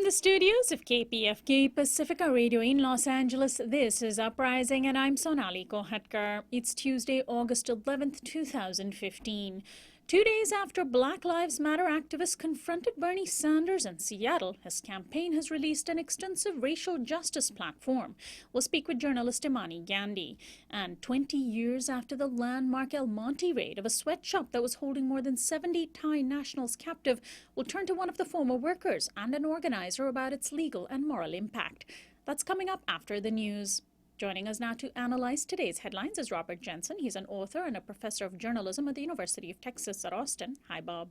the studios of KPFK Pacifica Radio in Los Angeles, this is Uprising, and I'm Sonali. It's Tuesday, August 11th, 2015. 2 days after Black Lives Matter activists confronted Bernie Sanders in Seattle, his campaign has released an extensive racial justice platform. We'll speak with journalist Imani Gandy. And 20 years after the landmark Monte raid of a sweatshop that was holding more than 70 Thai nationals captive, we'll turn to one of the former workers and an organizer about its legal and moral impact. That's coming up after the news. Joining us now to analyze today's headlines is Robert Jensen. He's an author and a professor of journalism at the University of Texas at Austin. Hi, Bob.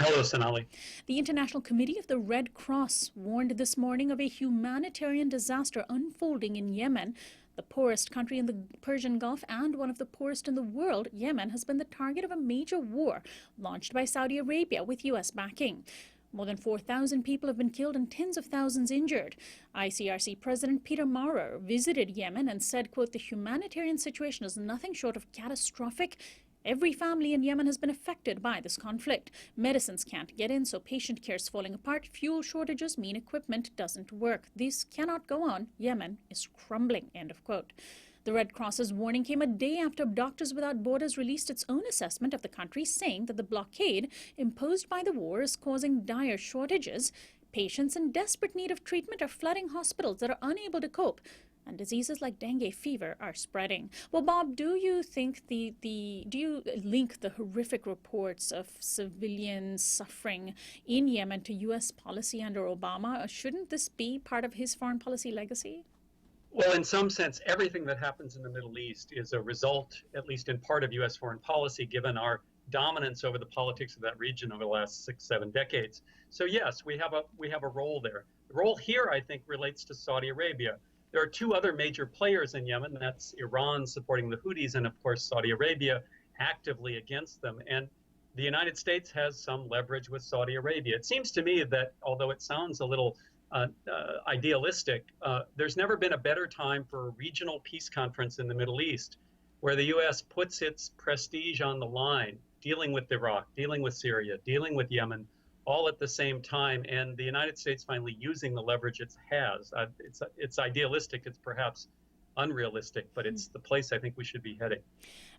Hello, Sonali. The International Committee of the Red Cross warned this morning of a humanitarian disaster unfolding in Yemen. The poorest country in the Persian Gulf and one of the poorest in the world, Yemen has been the target of a major war launched by Saudi Arabia with U.S. backing. More than 4,000 people have been killed and tens of thousands injured. ICRC President Peter Maurer visited Yemen and said, quote, "The humanitarian situation is nothing short of catastrophic. Every family in Yemen has been affected by this conflict. Medicines can't get in, so patient care is falling apart. Fuel shortages mean equipment doesn't work. This cannot go on. Yemen is crumbling," end of quote. The Red Cross's warning came a day after Doctors Without Borders released its own assessment of the country, saying that the blockade imposed by the war is causing dire shortages. Patients in desperate need of treatment are flooding hospitals that are unable to cope, and diseases like dengue fever are spreading. Well, Bob, do you think do you link the horrific reports of civilian suffering in Yemen to U.S. policy under Obama? Shouldn't this be part of his foreign policy legacy? Well, in some sense, everything that happens in the Middle East is a result, at least in part, of U.S. foreign policy, given our dominance over the politics of that region over the last 6-7 decades. So yes, we have a role there. The role here, I think, relates to Saudi Arabia. There are two other major players in Yemen. That's Iran supporting the Houthis, and of course Saudi Arabia actively against them. And the United States has some leverage with Saudi Arabia. It seems to me that, although it sounds a little idealistic, there's never been a better time for a regional peace conference in the Middle East, where the U.S. puts its prestige on the line, dealing with Iraq, dealing with Syria, dealing with Yemen, all at the same time, and the United States finally using the leverage it has. It's idealistic, it's perhaps unrealistic, but it's the place I think we should be heading.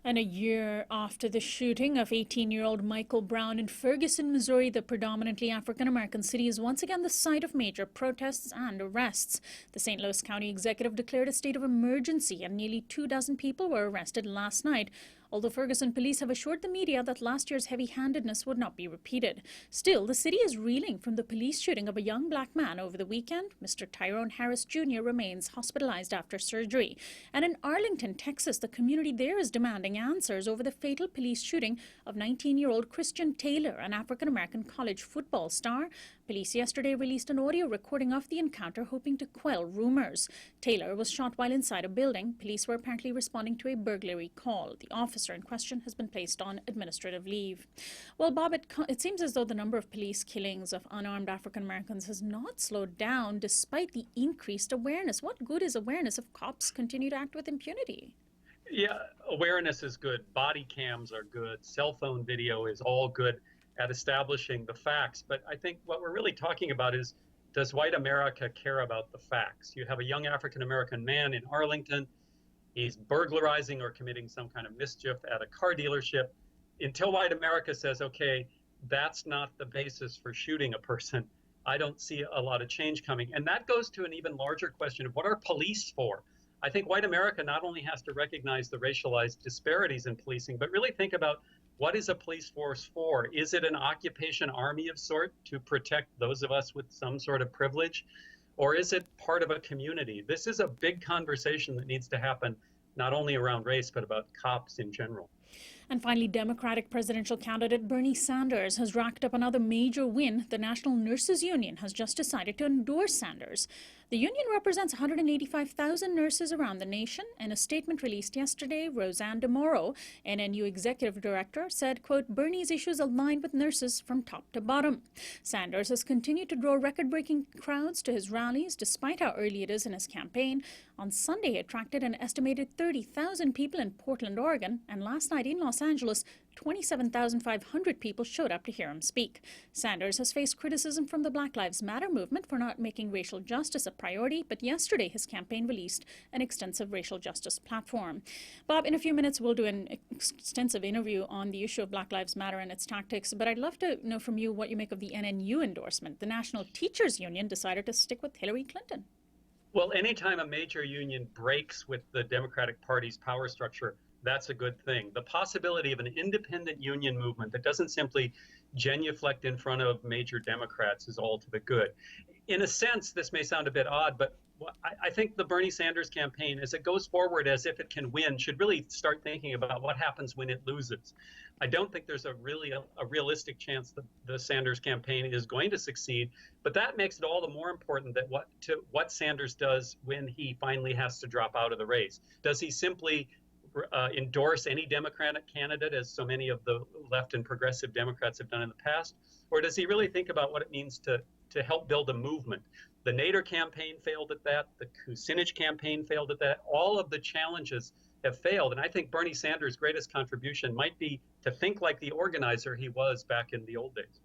And a year after the shooting of 18-year-old Michael Brown in Ferguson, Missouri, the predominantly African-American city is once again the site of major protests and arrests. The St. Louis County Executive declared a state of emergency, and nearly 24 people were arrested last night, although Ferguson police have assured the media that last year's heavy-handedness would not be repeated. Still, the city is reeling from the police shooting of a young black man over the weekend. Mr. Tyrone Harris Jr. remains hospitalized after surgery. And in Arlington, Texas, the community there is demanding answers over the fatal police shooting of 19-year-old Christian Taylor, an African-American college football star. Police yesterday released an audio recording of the encounter, hoping to quell rumors. Taylor was shot while inside a building. Police were apparently responding to a burglary call. The officer in question has been placed on administrative leave. Well, Bob, it seems as though the number of police killings of unarmed African Americans has not slowed down despite the increased awareness. What good is awareness if cops continue to act with impunity? Yeah, awareness is good. Body cams are good. Cell phone video is all good at establishing the facts. But I think what we're really talking about is, does white America care about the facts? You have a young African-American man in Arlington. He's burglarizing or committing some kind of mischief at a car dealership. Until white America says, okay, that's not the basis for shooting a person, I don't see a lot of change coming. And that goes to an even larger question of what are police for? I think white America not only has to recognize the racialized disparities in policing, but really think about, what is a police force for? Is it an occupation army of sort to protect those of us with some sort of privilege? Or is it part of a community? This is a big conversation that needs to happen, not only around race, but about cops in general. And finally, Democratic presidential candidate Bernie Sanders has racked up another major win. The National Nurses Union has just decided to endorse Sanders. The union represents 185,000 nurses around the nation. In a statement released yesterday, Roseanne DeMoro, NNU executive director, said, quote, "Bernie's issues align with nurses from top to bottom." Sanders has continued to draw record-breaking crowds to his rallies, despite how early it is in his campaign. On Sunday, he attracted an estimated 30,000 people in Portland, Oregon, and last night Friday in Los Angeles, 27,500 people showed up to hear him speak. Sanders has faced criticism from the Black Lives Matter movement for not making racial justice a priority, but yesterday his campaign released an extensive racial justice platform. Bob, in a few minutes we'll do an extensive interview on the issue of Black Lives Matter and its tactics, but I'd love to know from you what you make of the NNU endorsement. The National Teachers Union decided to stick with Hillary Clinton. Well, anytime a major union breaks with the Democratic Party's power structure, that's a good thing. The possibility of an independent union movement that doesn't simply genuflect in front of major Democrats is all to the good. In a sense, this may sound a bit odd, but I think the Bernie Sanders campaign, as it goes forward as if it can win, should really start thinking about what happens when it loses. I don't think there's a realistic chance that the Sanders campaign is going to succeed, but that makes it all the more important that what Sanders does when he finally has to drop out of the race. Does he simply endorse any Democratic candidate, as so many of the left and progressive Democrats have done in the past, or does he really think about what it means to help build a movement? The Nader campaign failed at that. The Kucinich campaign failed at that. All of the challenges have failed. And I think Bernie Sanders' greatest contribution might be to think like the organizer he was back in the old days.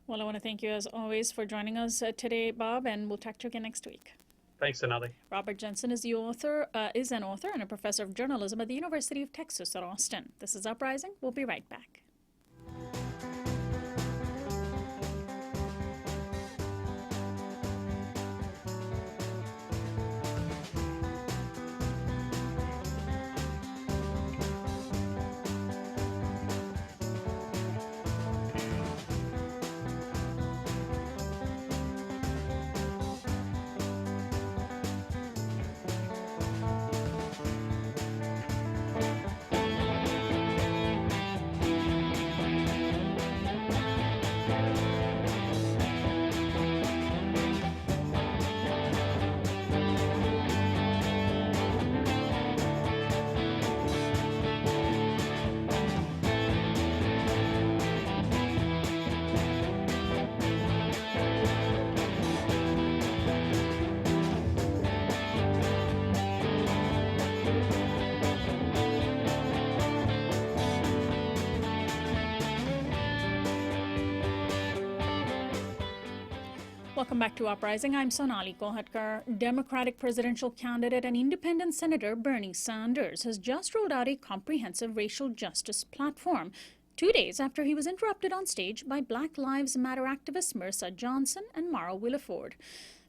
Well, I want to thank you, as always, for joining us today, Bob, and we'll talk to you again next week. Thanks, Sonali. Robert Jensen is an author and a professor of journalism at the University of Texas at Austin. This is Uprising. We'll be right back. Welcome back to Uprising. I'm Sonali. Democratic presidential candidate and independent Senator Bernie Sanders has just rolled out a comprehensive racial justice platform 2 days after he was interrupted on stage by Black Lives Matter activists Marissa Johnson and Mara Williford.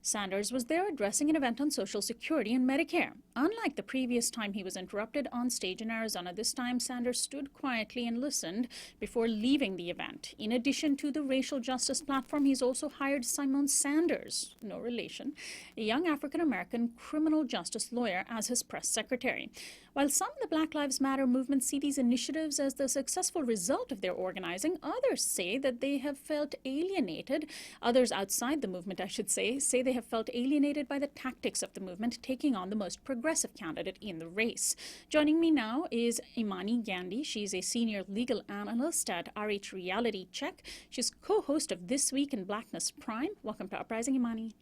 Sanders was there addressing an event on Social Security and Medicare. Unlike the previous time he was interrupted on stage in Arizona, this time Sanders stood quietly and listened before leaving the event. In addition to the racial justice platform, he's also hired Simone Sanders, no relation, a young African-American criminal justice lawyer, as his press secretary. While some in the Black Lives Matter movement see these initiatives as the successful result of their organizing, others say that they have felt alienated. Others outside the movement, I should say they have felt alienated by the tactics of the movement, taking on the most progressive candidate in the race. Joining me now is Imani Gandy. She's a senior legal analyst at RH Reality Check. She's co-host of This Week in Blackness Prime. Welcome to Uprising, Imani.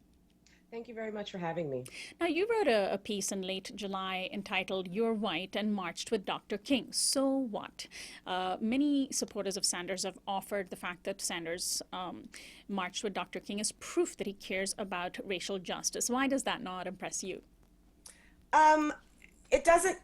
Thank you very much for having me. Now, you wrote a piece in late July entitled "You're White" and marched with Dr. King. So what? Many supporters of Sanders have offered the fact that Sanders marched with Dr. King as proof that he cares about racial justice. Why does that not impress you? It doesn't.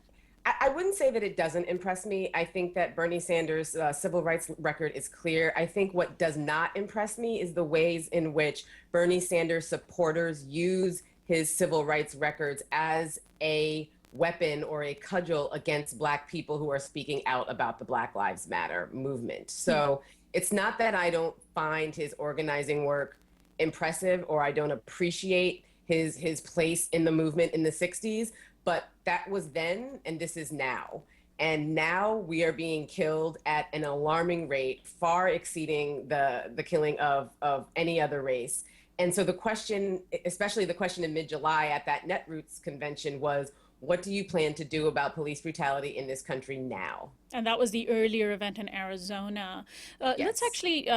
I wouldn't say that it doesn't impress me. I think that Bernie Sanders' civil rights record is clear. I think what does not impress me is the ways in which Bernie Sanders supporters use his civil rights records as a weapon or a cudgel against Black people who are speaking out about the Black Lives Matter movement. So it's not that I don't find his organizing work impressive or I don't appreciate his place in the movement in the 60s. But that was then, and this is now. And now we are being killed at an alarming rate, far exceeding the killing of any other race. And so the question, especially the question in mid-July at that Netroots convention, was What do you plan to do about police brutality in this country now? And that was the earlier event in Arizona. Let's Yes. actually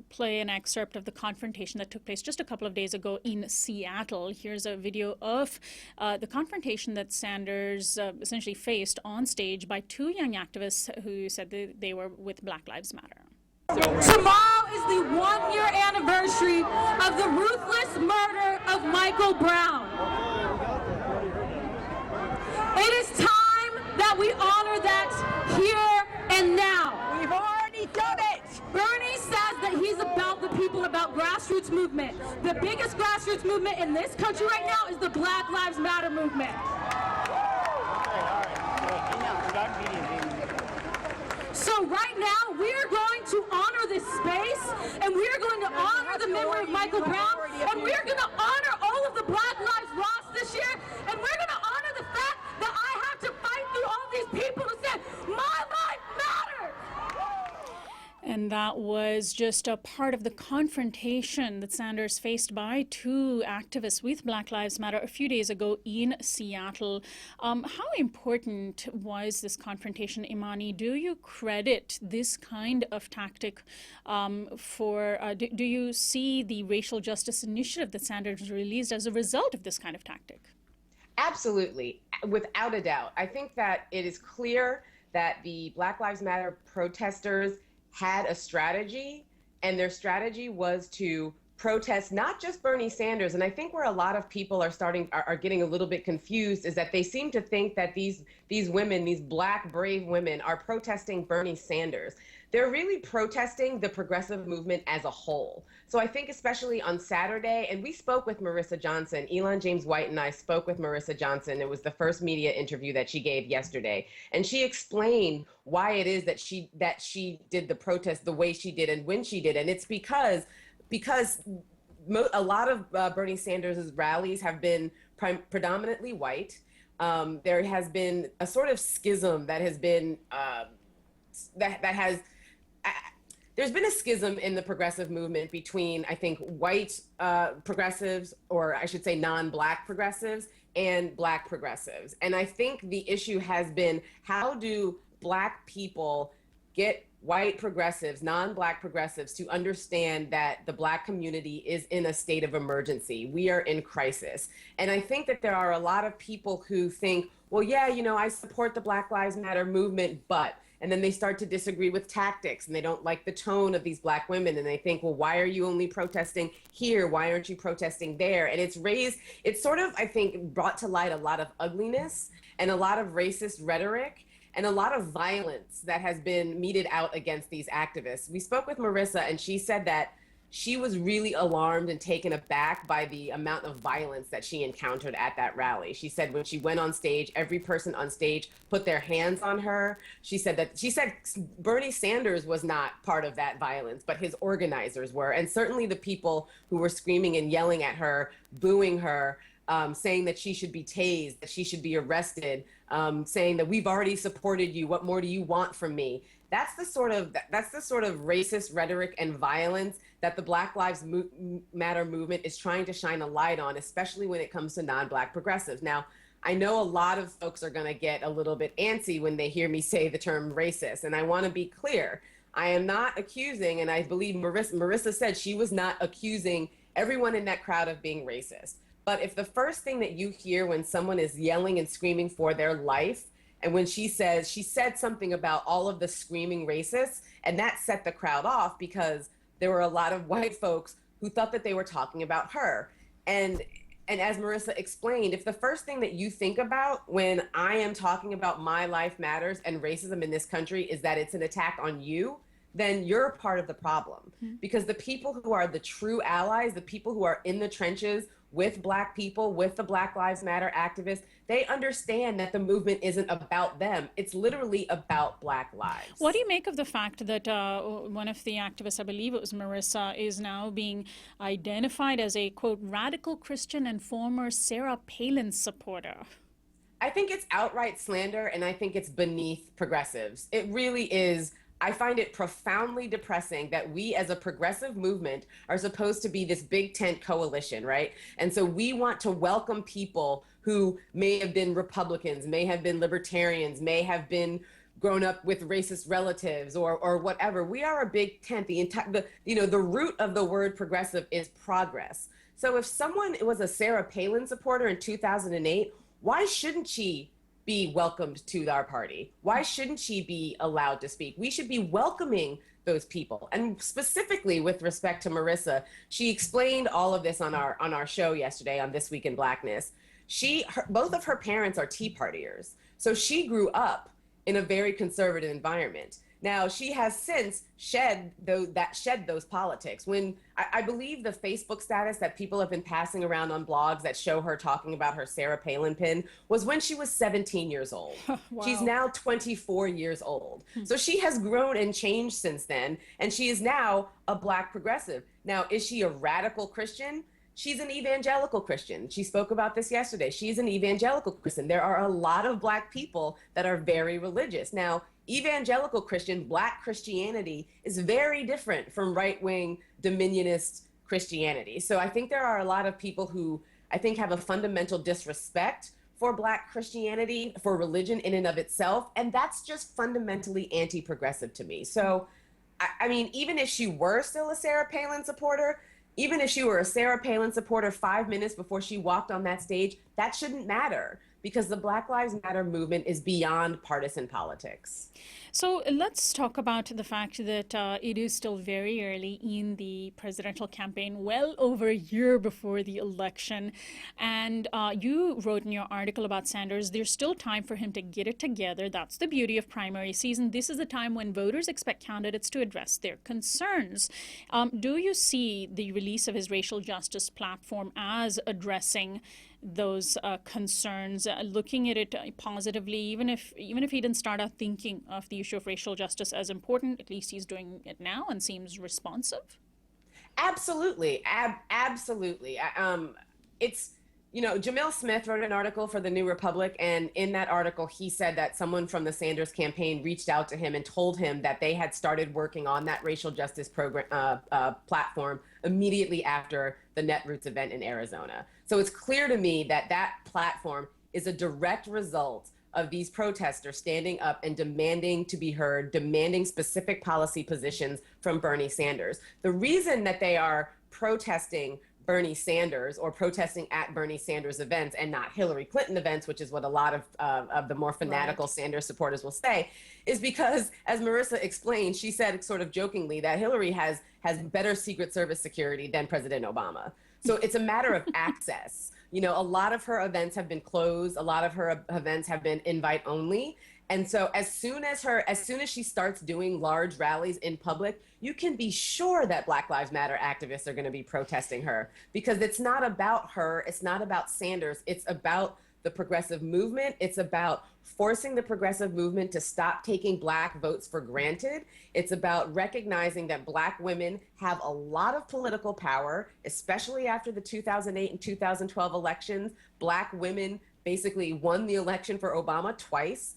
play an excerpt of the confrontation that took place just a couple of days ago in Seattle. Here's a video of the confrontation that Sanders essentially faced on stage by two young activists who said that they were with Black Lives Matter. Tomorrow is the 1-year anniversary of the ruthless murder of Michael Brown. It is time that we honor that here and now. We've already done it. Bernie says that he's about the people, about grassroots movement. The biggest grassroots movement in this country right now is the Black Lives Matter movement. So right now, we are going to honor this space, and we are going to honor the memory of Michael Brown, and we are going to honor all of the Black Lives Lost this year, and we're going to honor the fact that I have to fight through all these people who said, my life matters. And that was just a part of the confrontation that Sanders faced by two activists with Black Lives Matter a few days ago in Seattle. How important was this confrontation, Imani? Do you credit this kind of tactic do you see the racial justice initiative that Sanders released as a result of this kind of tactic? Absolutely, without a doubt. I think that it is clear that the Black Lives Matter protesters had a strategy, and their strategy was to protest not just Bernie Sanders. And I think where a lot of people are getting a little bit confused is that they seem to think that these women, these Black brave women, are protesting Bernie Sanders. They're really protesting the progressive movement as a whole. So I think especially on Saturday, and we spoke with Marissa Johnson, Elon James White and I spoke with Marissa Johnson. It was the first media interview that she gave yesterday. And she explained why it is that she did the protest the way she did and when she did. And it's because a lot of Bernie Sanders' rallies have been predominantly white. There has been a sort of schism that has been, there's been a schism in the progressive movement between, I think, white progressives, or I should say non-Black progressives, and Black progressives. And I think the issue has been, how do Black people get white progressives, non-Black progressives, to understand that the Black community is in a state of emergency? We are in crisis. And I think that there are a lot of people who think, well, yeah, I support the Black Lives Matter movement, but, and then they start to disagree with tactics, and they don't like the tone of these Black women, and they think, well, why are you only protesting here? Why aren't you protesting there? And it's sort of, I think, brought to light a lot of ugliness and a lot of racist rhetoric and a lot of violence that has been meted out against these activists. We spoke with Marissa, and she said that she was really alarmed and taken aback by the amount of violence that she encountered at that rally. She said when she went on stage, every person on stage put their hands on her. She said Bernie Sanders was not part of that violence, but his organizers were. And certainly the people who were screaming and yelling at her, booing her, saying that she should be tased, that she should be arrested, saying that we've already supported you, what more do you want from me? That's the sort of racist rhetoric and violence that the Black Lives Matter movement is trying to shine a light on, especially when it comes to non-Black progressives. Now, I know a lot of folks are going to get a little bit antsy when they hear me say the term racist, and I want to be clear. I am not accusing, and I believe Marissa said she was not accusing everyone in that crowd of being racist. But if the first thing that you hear when someone is yelling and screaming for their life, and when she said something about all of the screaming racists, and that set the crowd off because there were a lot of white folks who thought that they were talking about her. And as Marissa explained, if the first thing that you think about when I am talking about my life matters and racism in this country is that it's an attack on you, then you're a part of the problem. Because the people who are the true allies, the people who are in the trenches with Black people, with the Black Lives Matter activists, they understand that the movement isn't about them. It's literally about Black lives. What do you make of the fact that one of the activists, I believe it was Marissa, is now being identified as a, quote, radical Christian and former Sarah Palin supporter? I think it's outright slander, and I think it's beneath progressives. It really is. I find it profoundly depressing that we as a progressive movement are supposed to be this big tent coalition, right? And so we want to welcome people who may have been Republicans, may have been libertarians, may have been grown up with racist relatives or whatever. We are a big tent. The root of the word progressive is progress. So if someone was a Sarah Palin supporter in 2008, why shouldn't she be welcomed to our party? Why shouldn't she be allowed to speak? We should be welcoming those people. And specifically with respect to Marissa, she explained all of this on our show yesterday on This Week in Blackness. Both of her parents are Tea Partiers. So she grew up in a very conservative environment. Now, she has since shed those politics. When I believe the Facebook status that people have been passing around on blogs that show her talking about her Sarah Palin pin was when she was 17 years old. Wow. She's now 24 years old. So she has grown and changed since then, and she is now a Black progressive. Now, is she a radical Christian? She's an evangelical Christian. She spoke about this yesterday. She's an evangelical Christian. There are a lot of Black people that are very religious. Now, evangelical Christian, Black Christianity is very different from right-wing dominionist Christianity. So I think there are a lot of people who I think have a fundamental disrespect for Black Christianity, for religion in and of itself. And that's just fundamentally anti-progressive to me. So, I mean, even if she were still a Sarah Palin supporter, even if she were a Sarah Palin supporter 5 minutes before she walked on that stage, that shouldn't matter because the Black Lives Matter movement is beyond partisan politics. So let's talk about the fact that it is still very early in the presidential campaign, well over a year before the election. And you wrote in your article about Sanders, there's still time for him to get it together. That's the beauty of primary season. This is a time when voters expect candidates to address their concerns. Do you see the release of his racial justice platform as addressing those concerns, looking at it positively, even if he didn't start out thinking of the issue of racial justice as important, at least he's doing it now and seems responsive? Absolutely. Absolutely. It's, Jamil Smith wrote an article for the New Republic, and in that article, he said that someone from the Sanders campaign reached out to him and told him that they had started working on that racial justice program platform immediately after the Netroots event in Arizona. So it's clear to me that that platform is a direct result of these protesters standing up and demanding to be heard, demanding specific policy positions from Bernie Sanders. The reason that they are protesting Bernie Sanders or protesting at Bernie Sanders events and not Hillary Clinton events, which is what a lot of the more fanatical Sanders supporters will say, is because, as Marissa explained, she said sort of jokingly that Hillary has better Secret Service security than President Obama. So it's a matter of access. A lot of her events have been closed. A lot of her events have been invite only. And so as soon as she starts doing large rallies in public, you can be sure that Black Lives Matter activists are going to be protesting her, because it's not about her. It's not about Sanders. It's about the progressive movement. It's about forcing the progressive movement to stop taking Black votes for granted. It's about recognizing that Black women have a lot of political power, especially after the 2008 and 2012 elections. Black women basically won the election for Obama twice.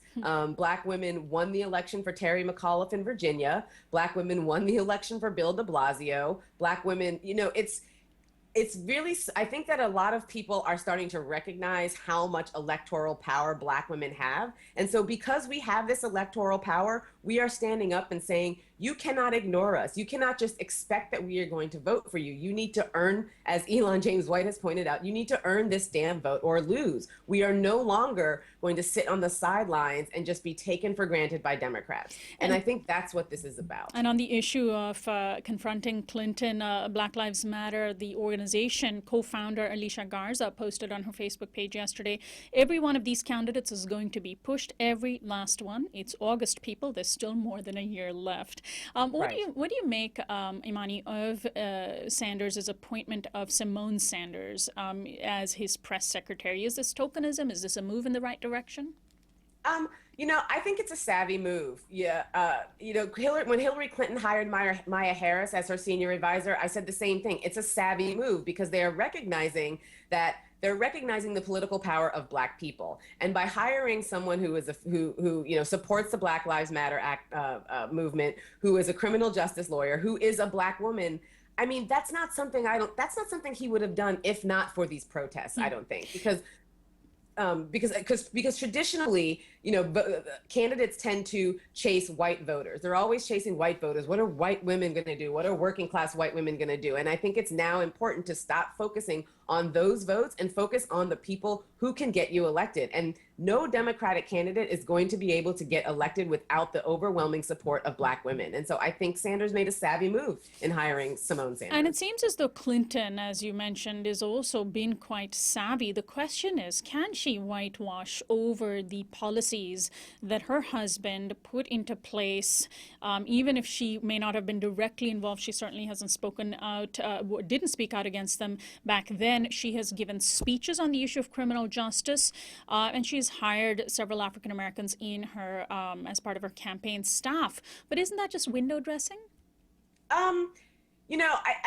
Black women won the election for Terry McAuliffe in Virginia. Black women won the election for Bill de Blasio. Black women, it's really, I think that a lot of people are starting to recognize how much electoral power Black women have. And so because we have this electoral power, we are standing up and saying, you cannot ignore us. You cannot just expect that we are going to vote for you. You need to earn, as Elon James White has pointed out, you need to earn this damn vote or lose. We are no longer going to sit on the sidelines and just be taken for granted by Democrats. And I think that's what this is about. And on the issue of confronting Clinton, Black Lives Matter, the organization co-founder Alicia Garza posted on her Facebook page yesterday, every one of these candidates is going to be pushed, every last one. It's August, people. There's still more than a year left. What do you make, Imani, of Sanders' appointment of Simone Sanders as his press secretary? Is this tokenism? Is this a move in the right direction? I think it's a savvy move. Yeah. When Hillary Clinton hired Maya Harris as her senior advisor, I said the same thing. It's a savvy move because they are recognizing that they're recognizing the political power of Black people. And by hiring someone who is who supports the Black Lives Matter movement, who is a criminal justice lawyer, who is a Black woman, I mean, that's not something he would have done if not for these protests. I don't think, because traditionally, candidates tend to chase white voters. They're always chasing white voters. What are white women going to do? What are working class white women going to do? And I think it's now important to stop focusing on those votes and focus on the people who can get you elected. And no Democratic candidate is going to be able to get elected without the overwhelming support of Black women. And so I think Sanders made a savvy move in hiring Simone Sanders. And it seems as though Clinton, as you mentioned, is also been quite savvy. The question is, can she whitewash over the policies that her husband put into place? Even if she may not have been directly involved, she certainly hasn't spoken out, didn't speak out against them back then. She has given speeches on the issue of criminal justice, and she's hired several African Americans in her as part of her campaign staff. But isn't that just window dressing? I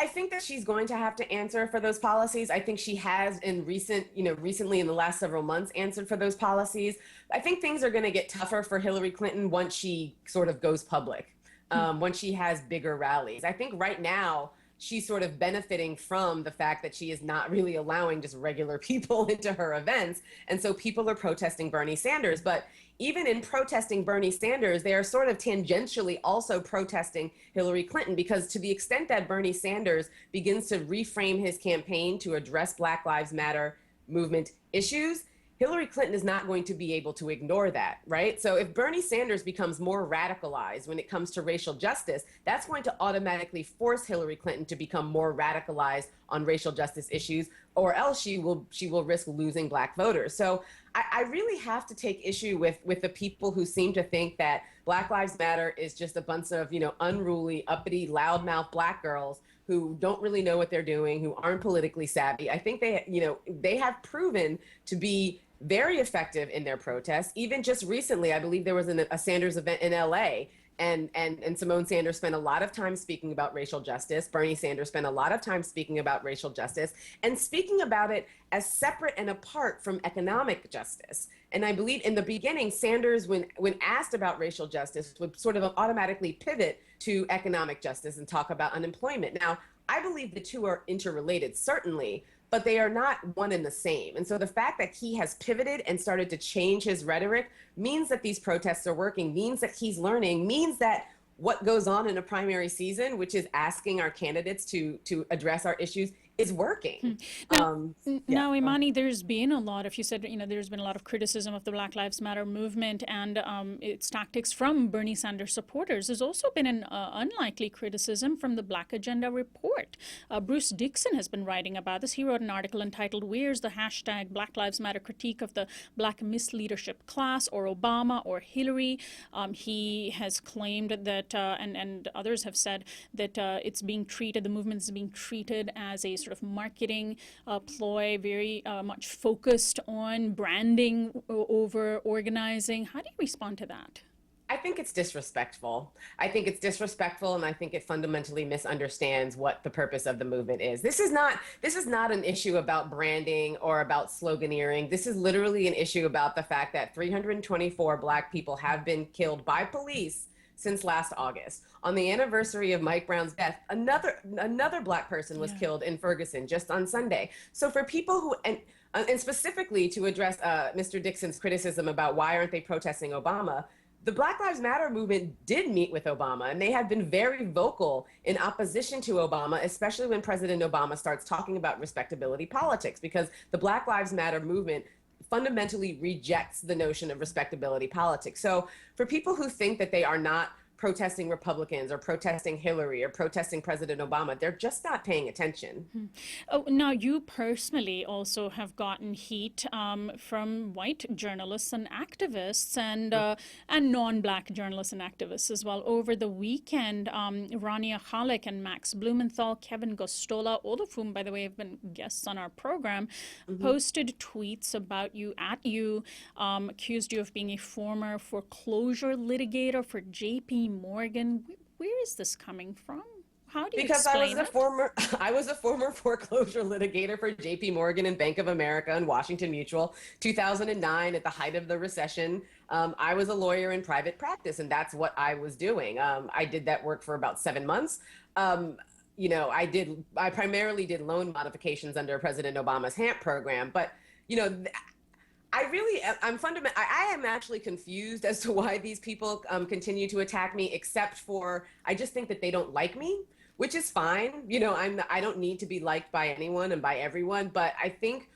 think that she's going to have to answer for those policies. I think she has recently in the last several months answered for those policies. I think things are going to get tougher for Hillary Clinton once she sort of goes public, once she has bigger rallies. I think right now, she's sort of benefiting from the fact that she is not really allowing just regular people into her events. And so people are protesting Bernie Sanders. But even in protesting Bernie Sanders, they are sort of tangentially also protesting Hillary Clinton, because to the extent that Bernie Sanders begins to reframe his campaign to address Black Lives Matter movement issues, Hillary Clinton is not going to be able to ignore that, right? So if Bernie Sanders becomes more radicalized when it comes to racial justice, that's going to automatically force Hillary Clinton to become more radicalized on racial justice issues, or else she will risk losing Black voters. So I really have to take issue with the people who seem to think that Black Lives Matter is just a bunch of, unruly, uppity, loudmouth Black girls who don't really know what they're doing, who aren't politically savvy. I think they have proven to be very effective in their protests. Even just recently, I believe there was a Sanders event in LA, and Simone Sanders spent a lot of time speaking about racial justice. Bernie Sanders spent a lot of time speaking about racial justice and speaking about it as separate and apart from economic justice. And I believe in the beginning, Sanders, when asked about racial justice, would sort of automatically pivot to economic justice and talk about unemployment. Now, I believe the two are interrelated, certainly, but they are not one and the same. And so the fact that he has pivoted and started to change his rhetoric means that these protests are working, means that he's learning, means that what goes on in a primary season, which is asking our candidates to address our issues, is working. Now, Imani, there's been a lot of, you said, there's been a lot of criticism of the Black Lives Matter movement and its tactics from Bernie Sanders supporters. There's also been an unlikely criticism from the Black Agenda Report. Bruce Dixon has been writing about this. He wrote an article entitled, "Where's the hashtag Black Lives Matter critique of the Black misleadership class, or Obama or Hillary?" He has claimed that, and others have said, that the movement is being treated as a sort of marketing ploy, very much focused on branding over organizing. How do you respond to that? I think it's disrespectful. I think it's disrespectful, and I think it fundamentally misunderstands what the purpose of the movement is. This is not an issue about branding or about sloganeering. This is literally an issue about the fact that 324 Black people have been killed by police since last August. On the anniversary of Mike Brown's death, another Black person was killed in Ferguson just on Sunday. So for people who, and specifically to address Mr. Dixon's criticism about why aren't they protesting Obama, the Black Lives Matter movement did meet with Obama, and they have been very vocal in opposition to Obama, especially when President Obama starts talking about respectability politics, because the Black Lives Matter movement fundamentally rejects the notion of respectability politics. So for people who think that they are not protesting Republicans or protesting Hillary or protesting President Obama, they're just not paying attention. Oh, now you personally also have gotten heat from white journalists and activists and non-Black journalists and activists as well. Over the weekend, Rania Khalek and Max Blumenthal, Kevin Gostola, all of whom, by the way, have been guests on our program, posted tweets about you, accused you of being a former foreclosure litigator for J.P. Morgan. Where is this coming from? How do you Because explain it? I was a former foreclosure litigator for JP Morgan and Bank of America and Washington Mutual. 2009, at the height of the recession, I was a lawyer in private practice, and that's what I was doing. I did that work for about 7 months. I primarily did loan modifications under President Obama's HAMP program, but I am actually confused as to why these people continue to attack me, except for I just think that they don't like me, which is fine. I don't need to be liked by anyone and by everyone, but I think,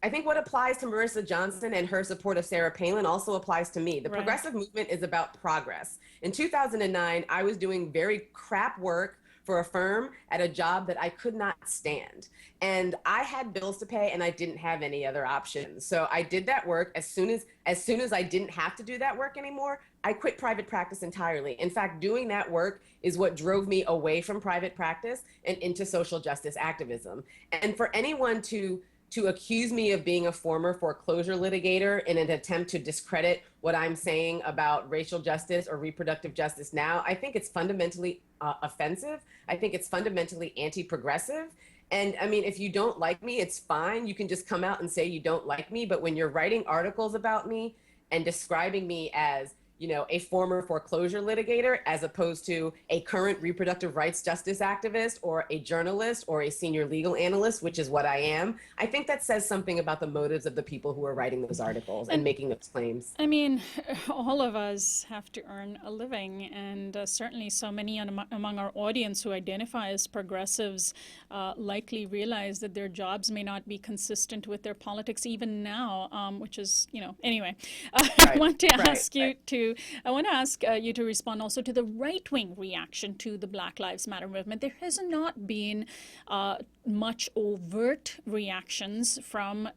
I think what applies to Marissa Johnson and her support of Sarah Palin also applies to me. The Right. progressive movement is about progress. In 2009, I was doing very crap work for a firm at a job that I could not stand. And I had bills to pay and I didn't have any other options. So I did that work. As soon as I didn't have to do that work anymore, I quit private practice entirely. In fact, doing that work is what drove me away from private practice and into social justice activism. And for anyone to accuse me of being a former foreclosure litigator in an attempt to discredit what I'm saying about racial justice or reproductive justice now, I think it's fundamentally offensive. I think it's fundamentally anti-progressive. And I mean, if you don't like me, it's fine. You can just come out and say you don't like me. But when you're writing articles about me and describing me as, a former foreclosure litigator, as opposed to a current reproductive rights justice activist or a journalist or a senior legal analyst, which is what I am, I think that says something about the motives of the people who are writing those articles and making those claims. I mean, all of us have to earn a living, and certainly so many among our audience who identify as progressives likely realize that their jobs may not be consistent with their politics even now, which is, anyway. I want to ask you to respond also to the right-wing reaction to the Black Lives Matter movement. There has not been much overt reactions from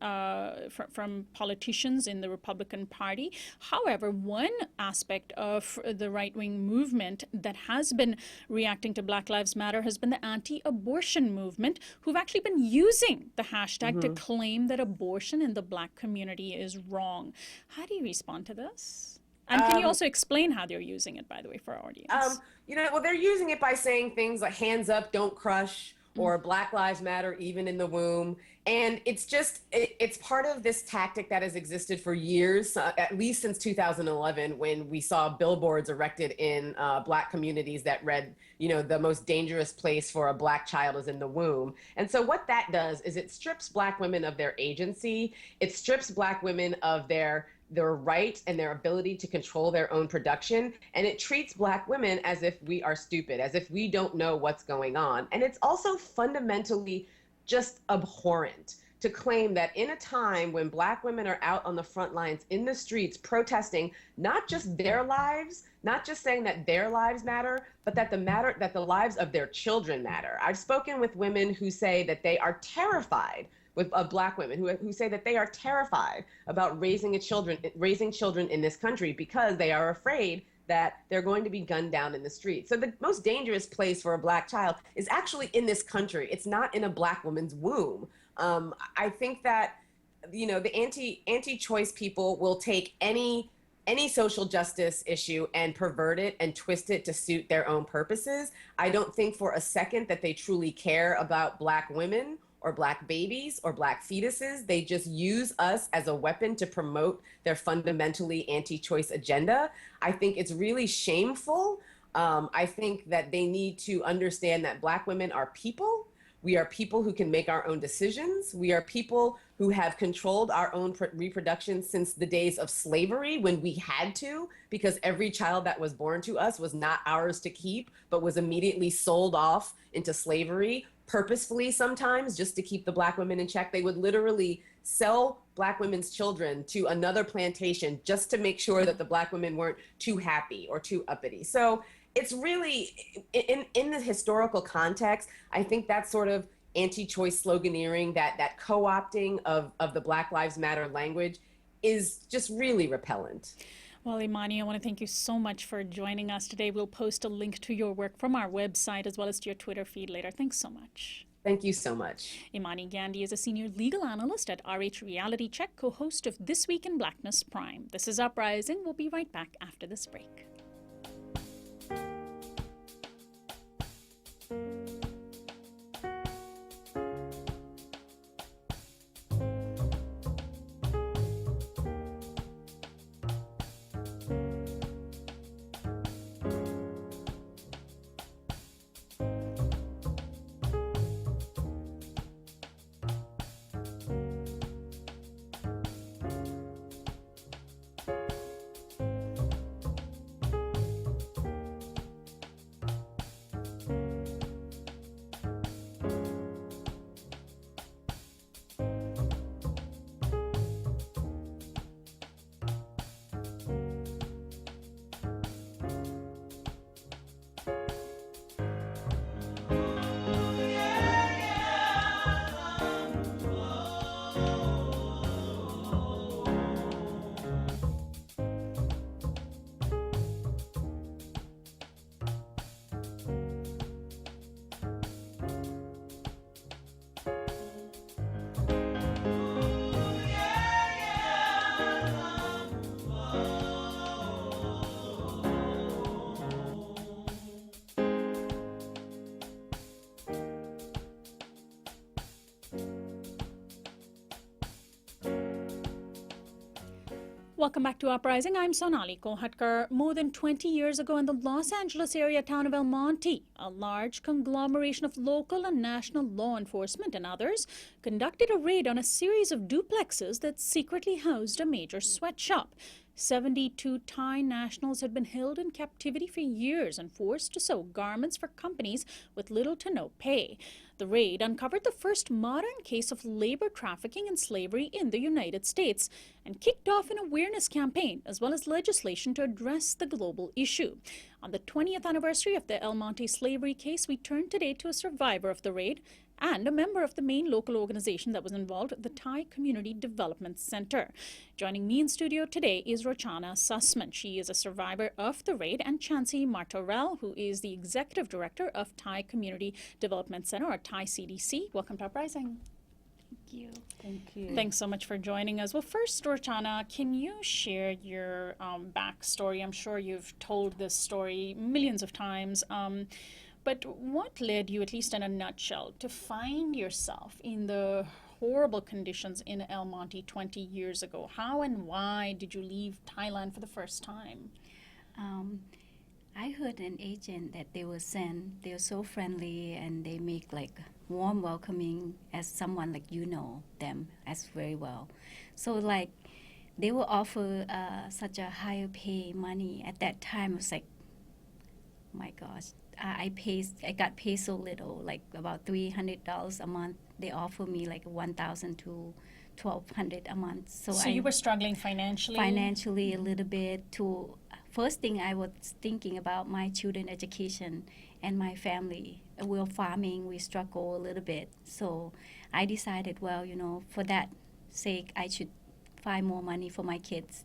politicians in the Republican Party. However, one aspect of the right-wing movement that has been reacting to Black Lives Matter has been the anti-abortion movement, who've actually been using the hashtag to claim that abortion in the Black community is wrong. How do you respond to this? And can you also explain how they're using it, by the way, for our audience? They're using it by saying things like hands up, don't crush, or Black Lives Matter, even in the womb. And it's just, it's part of this tactic that has existed for years, at least since 2011, when we saw billboards erected in Black communities that read, the most dangerous place for a Black child is in the womb. And so what that does is it strips Black women of their agency. It strips Black women of their right and their ability to control their own production. And it treats Black women as if we are stupid, as if we don't know what's going on. And it's also fundamentally just abhorrent to claim that in a time when Black women are out on the front lines in the streets protesting not just their lives, not just saying that their lives matter, but that the lives of their children matter. I've spoken with women who say that they are terrified of Black women who say that they are terrified about raising children in this country because they are afraid that they're going to be gunned down in the street. So the most dangerous place for a Black child is actually in this country. It's not in a Black woman's womb. I think that, the anti-choice people will take any social justice issue and pervert it and twist it to suit their own purposes. I don't think for a second that they truly care about Black women or Black babies or Black fetuses. They just use us as a weapon to promote their fundamentally anti-choice agenda. I think it's really shameful. I think that they need to understand that Black women are people. We are people who can make our own decisions. We are people who have controlled our own reproduction since the days of slavery, when we had to, because every child that was born to us was not ours to keep, but was immediately sold off into slavery, purposefully sometimes, just to keep the Black women in check. They would literally sell Black women's children to another plantation just to make sure that the Black women weren't too happy or too uppity. So it's really, in the historical context, I think that sort of anti-choice sloganeering, that co-opting of the Black Lives Matter language is just really repellent. Well, Imani, I want to thank you so much for joining us today. We'll post a link to your work from our website as well as to your Twitter feed later. Thanks so much. Thank you so much. Imani Gandy is a senior legal analyst at RH Reality Check, co-host of This Week in Blackness Prime. This is Uprising. We'll be right back after this break. Welcome back to Uprising. I'm Sonali Kolhatkar. More than 20 years ago in the Los Angeles area town of El Monte, a large conglomeration of local and national law enforcement and others conducted a raid on a series of duplexes that secretly housed a major sweatshop. 72 Thai nationals had been held in captivity for years and forced to sew garments for companies with little to no pay. The raid uncovered the first modern case of labor trafficking and slavery in the United States and kicked off an awareness campaign as well as legislation to address the global issue. On the 20th anniversary of the El Monte slavery case, we turn today to a survivor of the raid and a member of the main local organization that was involved, the Thai Community Development Center. Joining me in studio today is Rochana Sussman. She is a survivor of the raid, and Chansey Martorell, who is the Executive Director of Thai Community Development Center, or Thai CDC. Welcome to Uprising. Thank you. Thank you. Thanks so much for joining us. Well, first, Rochana, can you share your backstory? I'm sure you've told this story millions of times. But what led you, at least in a nutshell, to find yourself in the horrible conditions in El Monte 20 years ago? How and why did you leave Thailand for the first time? I heard an agent that they were sent. They were so friendly and they make like warm welcoming as someone like you know them as very well. So like they will offer such a higher pay money at that time. It was like, my gosh. I got paid so little, like about $300 a month. They offer me like $1,000 to $1,200 a month. So you were struggling financially? Financially a little bit. First thing I was thinking about my children education and my family. We're farming, we struggle a little bit. So I decided, well, you know, for that sake, I should find more money for my kids.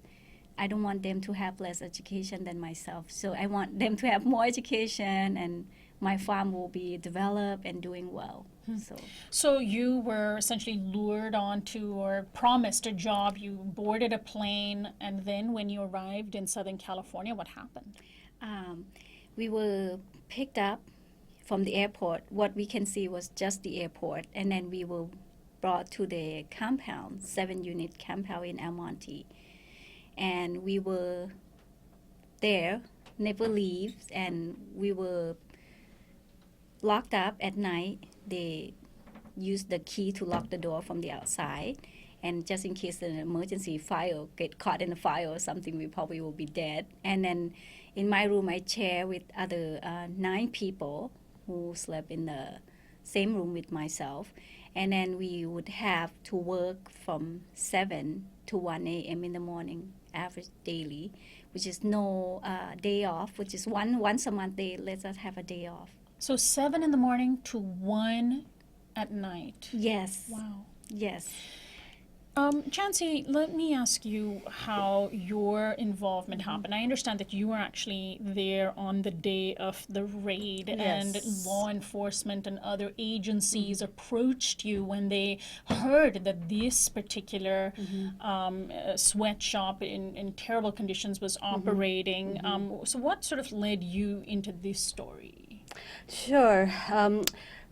I don't want them to have less education than myself. So I want them to have more education and my farm will be developed and doing well. So you were essentially lured onto or promised a job. You boarded a plane, and then when you arrived in Southern California, what happened? We were picked up from the airport. What we can see was just the airport, and then we were brought to the compound, 7-unit compound in El Monte. And we were there, never leave, and we were locked up at night. They used the key to lock the door from the outside, and just in case an emergency fire get caught in a fire or something, we probably will be dead. And then in my room, I share with other 9 people who slept in the same room with myself. And then we would have to work from 7 to 1 a.m. in the morning, average daily, which is no day off, which is once a month they let us have a day off. So 7 in the morning to 1 at night. Yes. Wow. Yes. Chansey, let me ask you how your involvement happened. I understand that you were actually there on the day of the raid, and law enforcement and other agencies approached you when they heard that this particular sweatshop in terrible conditions was operating. So what sort of led you into this story? Sure.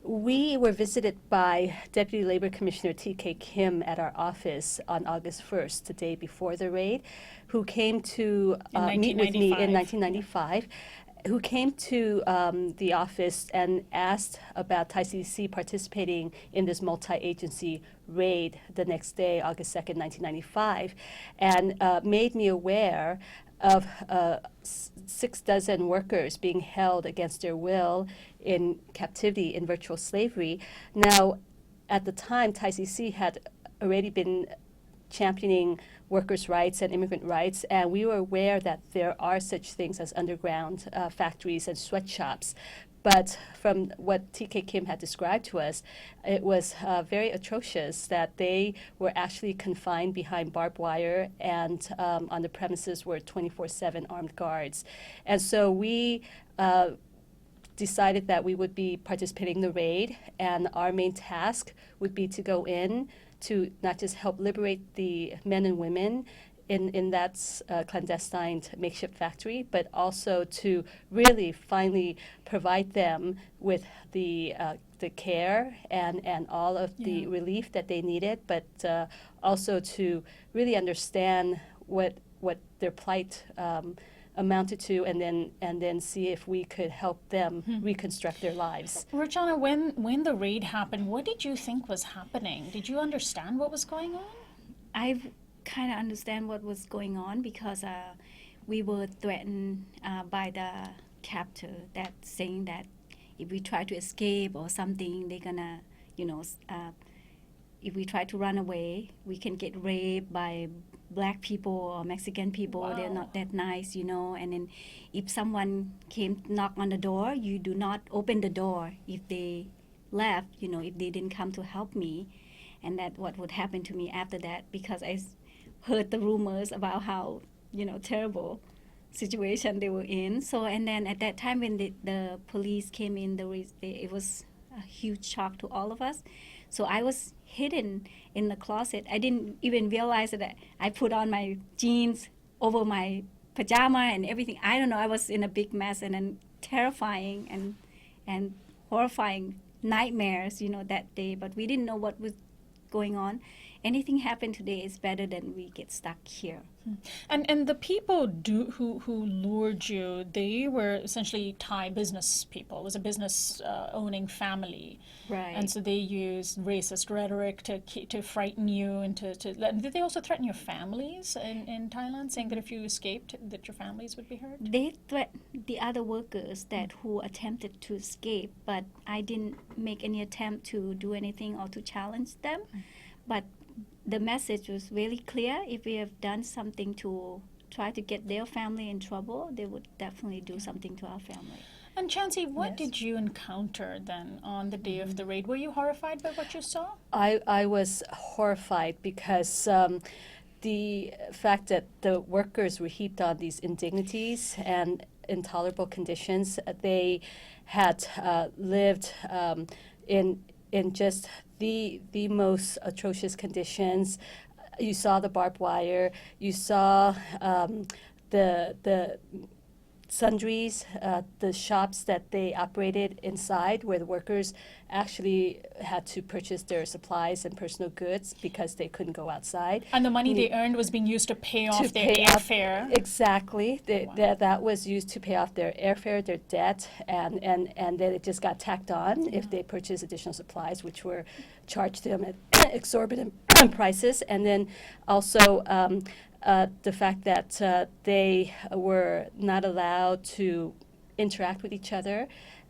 We were visited by Deputy Labor Commissioner T.K. Kim at our office on August 1st, the day before the raid, who came to meet with me in 1995, who came to the office and asked about Thai CDC participating in this multi-agency raid the next day, August 2nd, 1995, and made me aware of 6 dozen workers being held against their will in captivity in virtual slavery. Now, at the time, Thai CDC had already been championing workers' rights and immigrant rights, and we were aware that there are such things as underground factories and sweatshops. But from what T.K. Kim had described to us, it was very atrocious that they were actually confined behind barbed wire, and on the premises were 24/7 armed guards. And so we decided that we would be participating in the raid, and our main task would be to go in to not just help liberate the men and women in that clandestine makeshift factory, but also to really finally provide them with the care and all of the relief that they needed, but also to really understand what their plight amounted to, and then see if we could help them reconstruct their lives. Roxana, when the raid happened, what did you think was happening? Did you understand what was going on? I kind of understand what was going on because we were threatened by the captor that saying that if we try to escape or something, they're gonna, if we try to run away, we can get raped by black people or Mexican people. Wow. They're not that nice, and then if someone came knock on the door, you do not open the door if they left, if they didn't come to help me. And that what would happen to me after that, because I heard the rumors about how, terrible situation they were in. So, and then at that time when the police came in, it was a huge shock to all of us. So I was hidden in the closet. I didn't even realize that I put on my jeans over my pajama and everything. I don't know. I was in a big mess, and then terrifying and horrifying nightmares, that day. But we didn't know what was going on. Anything happened today is better than we get stuck here. And the people who lured you, they were essentially Thai business people. It was a business owning family, Right. and so they used racist rhetoric to frighten you and did they also threaten your families in Thailand, saying that if you escaped, that your families would be hurt? They threatened the other workers who attempted to escape, but I didn't make any attempt to do anything or to challenge them. But the message was really clear. If we have done something to try to get their family in trouble, they would definitely do something to our family. And Chansey, what did you encounter then on the day of the raid? Were you horrified by what you saw? I was horrified because the fact that the workers were heaped on these indignities and intolerable conditions, they had lived in just the most atrocious conditions. You saw the barbed wire. You saw the sundries, the shops that they operated inside, where the workers actually had to purchase their supplies and personal goods because they couldn't go outside. And the money they earned was being used to pay off their airfare. Exactly. Wow. That was used to pay off their airfare, their debt, and then it just got tacked on if they purchased additional supplies, which were charged to them at exorbitant prices. And then also the fact that they were not allowed to interact with each other.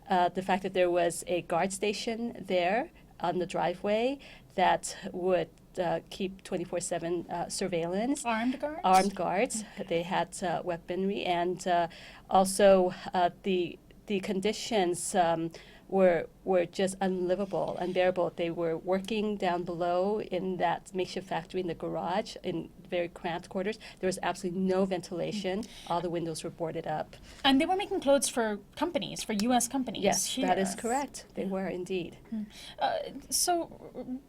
The fact that there was a guard station there on the driveway that would keep 24/7 surveillance. Armed guards? Armed guards. They had weaponry, and also the conditions were just unlivable, unbearable. They were working down below in that makeshift factory in the garage in very cramped quarters. There was absolutely no ventilation. All the windows were boarded up. And they were making clothes for companies, for U.S. companies. Yes, here. that is correct. They were indeed. So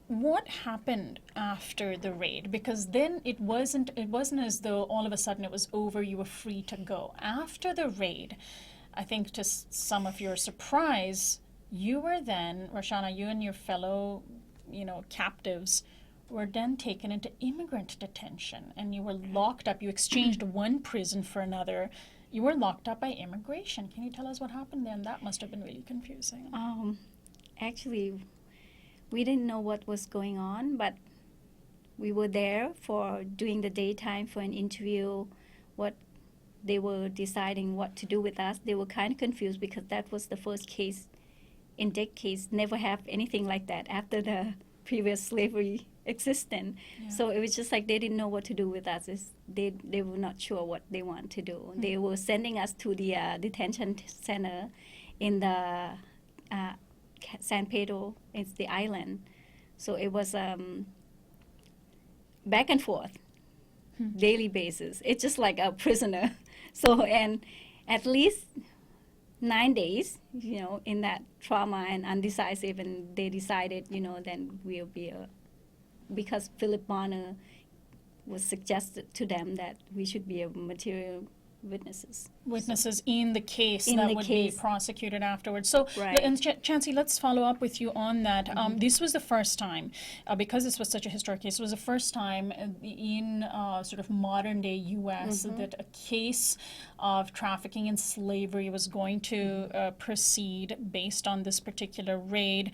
what happened after the raid? Because then it wasn't as though all of a sudden it was over, you were free to go. After the raid, I think to some of your surprise, you were then, Roxana, you and your fellow, captives were then taken into immigrant detention, and you were locked up. You exchanged one prison for another. You were locked up by immigration. Can you tell us what happened then? That must have been really confusing. Actually, we didn't know what was going on, but we were there for during the daytime for an interview. What they were deciding what to do with us. They were kind of confused because that was the first case in decades. Never have anything like that after the previous slavery existence. Yeah. So it was just like they didn't know what to do with us. They were not sure what they want to do. They were sending us to the detention center in the San Pedro. It's the island. So it was back and forth, daily basis. It's just like a prisoner. So, and at least 9 days, in that trauma and undecisive, and they decided, then we'll be because Philip Bonner was suggested to them that we should be a material Witnesses in the case In that the would case. be prosecuted afterwards. So, Right. and Chancey, let's follow up with you on that. This was the first time, because this was such a historic case, it was the first time in sort of modern day U.S. that a case of trafficking and slavery was going to proceed based on this particular raid.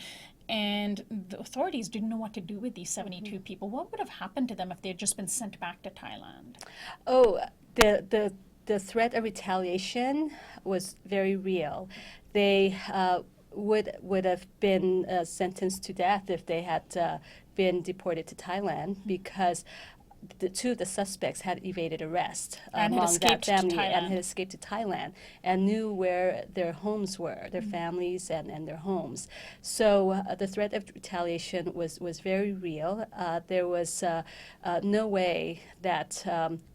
And the authorities didn't know what to do with these 72 people. What would have happened to them if they had just been sent back to Thailand? Oh, the threat of retaliation was very real. They would have been sentenced to death if they had been deported to Thailand, because the two of the suspects had evaded arrest And had among escaped that to family and Thailand. had escaped to Thailand and knew where their homes were, their families and their homes. So the threat of retaliation was very real. There was no way that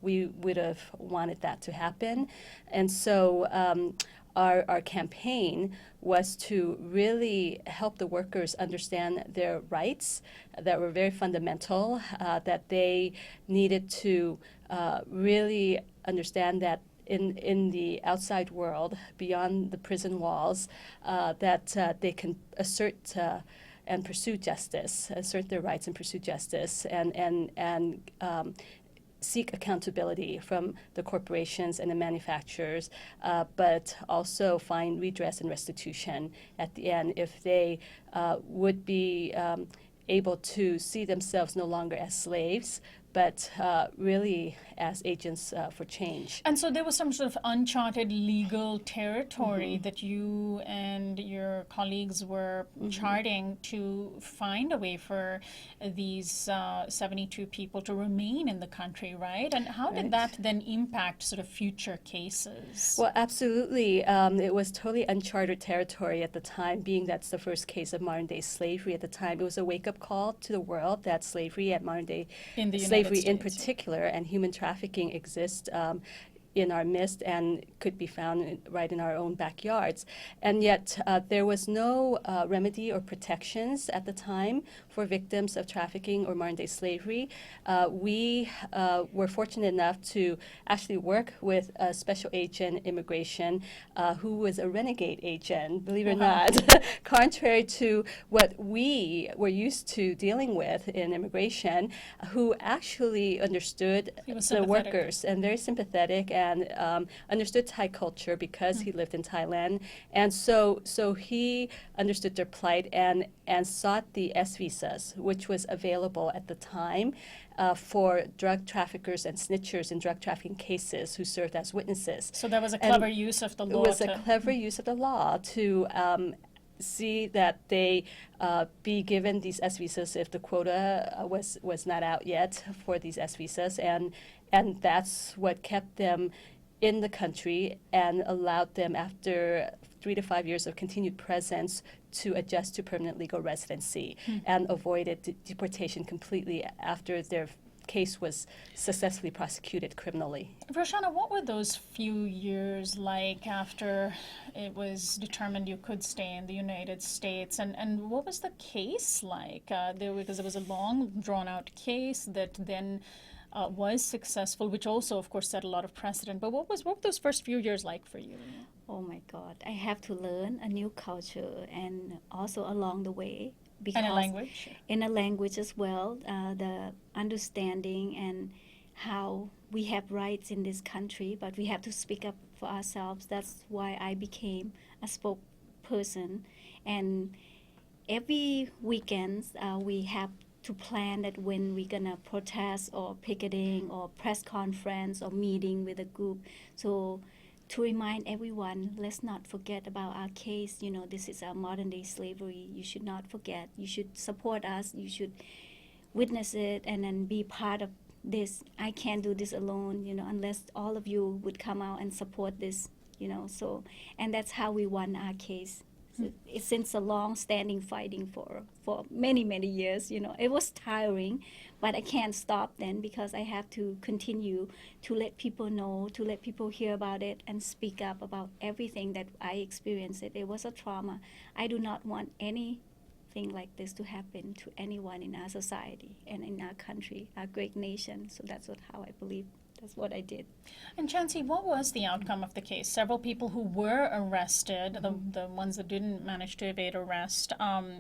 we would have wanted that to happen. And so our campaign was to really help the workers understand their rights that were very fundamental, that they needed to really understand that in the outside world, beyond the prison walls, that they can assert and pursue justice, assert their rights and pursue justice, and seek accountability from the corporations and the manufacturers, but also find redress and restitution at the end if they would be able to see themselves no longer as slaves, but really as agents for change. And so there was some sort of uncharted legal territory that you and your colleagues were charting to find a way for these 72 people to remain in the country, right? And how did that then impact sort of future cases? Well, absolutely. It was totally uncharted territory at the time, being that's the first case of modern-day slavery at the time. It was a wake-up call to the world that slavery and modern-day In the slavery United in States. particular and human trafficking exist in our midst and could be found right in our own backyards. And yet there was no remedy or protections at the time for victims of trafficking or modern-day slavery. We were fortunate enough to actually work with a special agent immigration who was a renegade agent, believe it or not, contrary to what we were used to dealing with in immigration, who actually understood He was the sympathetic. workers and very sympathetic and understood Thai culture because he lived in Thailand. And so he understood their plight and sought the S visas, which was available at the time for drug traffickers and snitchers in drug trafficking cases who served as witnesses. So that was a And clever use of the law. It was a clever use of the law to see that they be given these S visas if the quota was not out yet for these S visas, and that's what kept them in the country and allowed them, after 3 to 5 years of continued presence, to adjust to permanent legal residency and avoided deportation completely after their case was successfully prosecuted criminally. Roshana, what were those few years like after it was determined you could stay in the United States? And what was the case like? Because it was a long, drawn-out case that then was successful, which also, of course, set a lot of precedent. But what were those first few years like for you? Oh my God, I have to learn a new culture, and also along the way. And a language? In a language as well, the understanding and how we have rights in this country, but we have to speak up for ourselves. That's why I became a spokesperson. And every weekend we have to plan that when we're gonna protest or picketing or press conference or meeting with a group. So to remind everyone, let's not forget about our case. You know, this is our modern day slavery. You should not forget. You should support us. You should witness it and then be part of this. I can't do this alone, you know, unless all of you would come out and support this, you know. So, and that's how we won our case. So it's since a long-standing fighting for many, many years, you know. It was tiring, but I can't stop then because I have to continue to let people know, to let people hear about it and speak up about everything that I experienced. It was a trauma. I do not want anything like this to happen to anyone in our society and in our country, our great nation. So that's how I believe That's what I did. And Chansey, what was the outcome of the case? Several people who were arrested, the ones that didn't manage to evade arrest,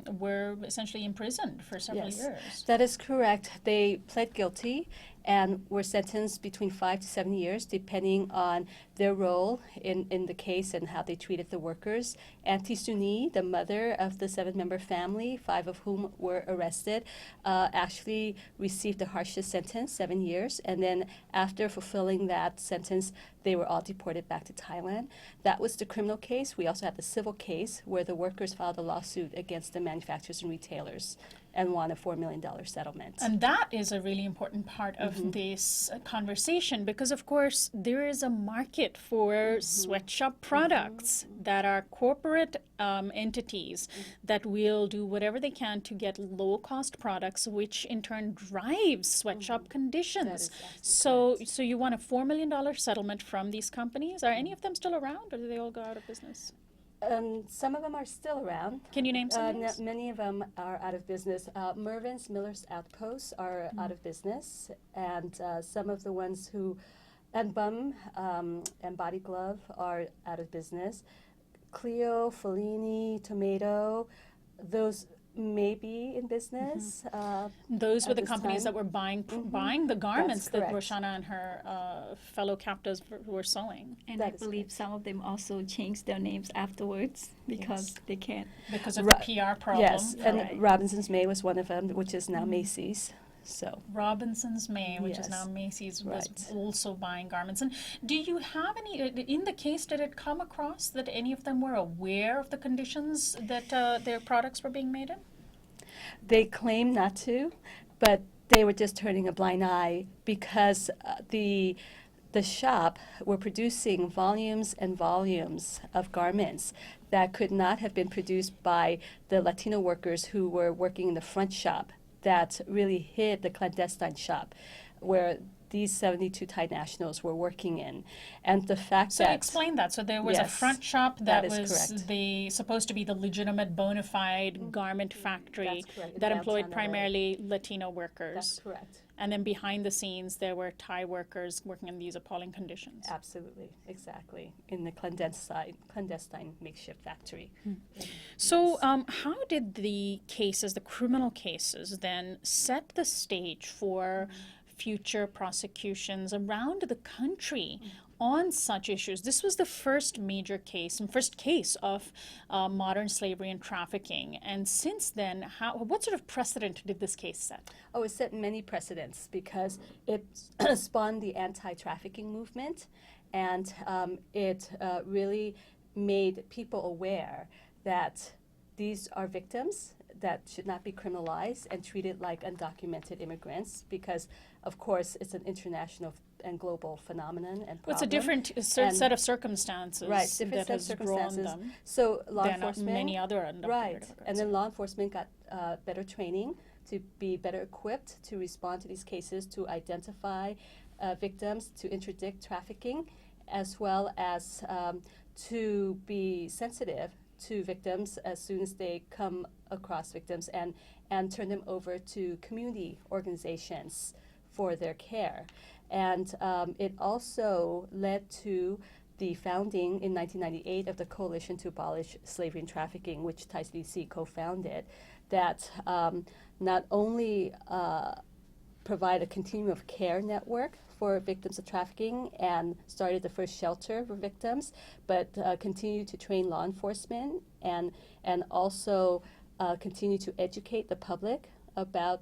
were essentially imprisoned for several years. That is correct. They pled guilty and were sentenced between 5 to 7 years, depending on their role in the case and how they treated the workers. Auntie Suni, the mother of the 7-member family, 5 of whom were arrested, actually received the harshest sentence, 7 years. And then after fulfilling that sentence, they were all deported back to Thailand. That was the criminal case. We also had the civil case where the workers filed a lawsuit against the manufacturers and retailers and won a $4 million settlement. And that is a really important part of this conversation because, of course, there is a market for sweatshop products that are corporate entities that will do whatever they can to get low-cost products, which in turn drives sweatshop conditions. So you won a $4 million settlement from these companies. Are any of them still around, or do they all go out of business? Some of them are still around. Can you name some names? Many of them are out of business. Mervyn's Miller's Outposts are out of business, and some of the ones who, and Bum and Body Glove are out of business. Clio, Fellini, Tomato, those may be in business. Those were the companies that were buying the garments that correct. Roshana and her fellow captives were sewing. And I believe some of them also changed their names afterwards because they can't. Because of the PR problem. Yes, and Robinson's May was one of them, which is now Macy's. So Robinson's May, which is now Macy's, was also buying garments. And do you have any, in the case, did it come across that any of them were aware of the conditions that their products were being made in? They claim not to, but they were just turning a blind eye because the shop were producing volumes and volumes of garments that could not have been produced by the Latino workers who were working in the front shop that really hid the clandestine shop where these 72 Thai nationals were working in. And the fact So that... explain that. So there was a front shop that was correct. supposed to be the legitimate bona fide garment factory that employed primarily Latino workers. That's correct. And then behind the scenes, there were Thai workers working in these appalling conditions. Absolutely, exactly, in the clandestine makeshift factory. So how did the cases, the criminal cases, then set the stage for future prosecutions around the country on such issues? This was the first major case and first case of modern slavery and trafficking. And since then, what sort of precedent did this case set? Oh, it set many precedents because it spawned the anti-trafficking movement, and it really made people aware that these are victims that should not be criminalized and treated like undocumented immigrants because, of course, it's an international and global phenomenon and problem. Well, it's a different set of circumstances different that set of has drawn circumstances. them. So law There are enforcement, not many other undocumented immigrants. and then law enforcement got better training to be better equipped to respond to these cases, to identify victims, to interdict trafficking, as well as to be sensitive to victims as soon as they come across victims and turn them over to community organizations for their care. And it also led to the founding in 1998 of the Coalition to Abolish Slavery and Trafficking, which Thai CDC co-founded, that not only provide a continuum of care network for victims of trafficking and started the first shelter for victims, but continue to train law enforcement and also continue to educate the public about